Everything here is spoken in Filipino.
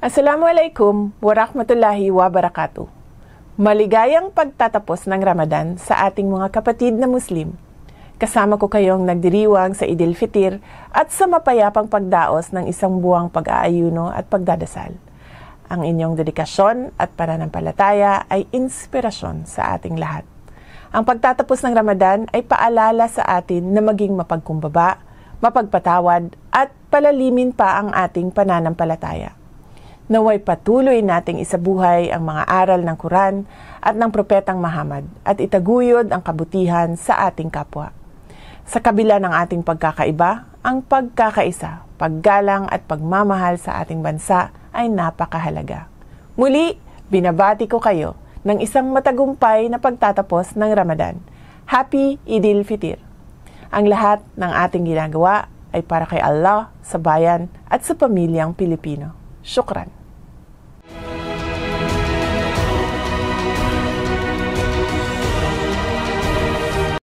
Assalamualaikum warahmatullahi wabarakatuh. Maligayang pagtatapos ng Ramadan sa ating mga kapatid na Muslim. Kasama ko kayong nagdiriwang sa Idil Fitir at sa mapayapang pagdaos ng isang buwang pag-aayuno at pagdadasal. Ang inyong dedikasyon at pananampalataya ay inspirasyon sa ating lahat. Ang pagtatapos ng Ramadan ay paalala sa atin na maging mapagkumbaba, mapagpatawad at palalimin pa ang ating pananampalataya. Naway patuloy nating isabuhay ang mga aral ng Quran at ng Propetang Muhammad at itaguyod ang kabutihan sa ating kapwa. Sa kabila ng ating pagkakaiba, ang pagkakaisa, paggalang at pagmamahal sa ating bansa ay napakahalaga. Muli, binabati ko kayo ng isang matagumpay na pagtatapos ng Ramadan. Happy Idil Fitir! Ang lahat ng ating ginagawa ay para kay Allah, sa bayan at sa pamilyang Pilipino. Syukran!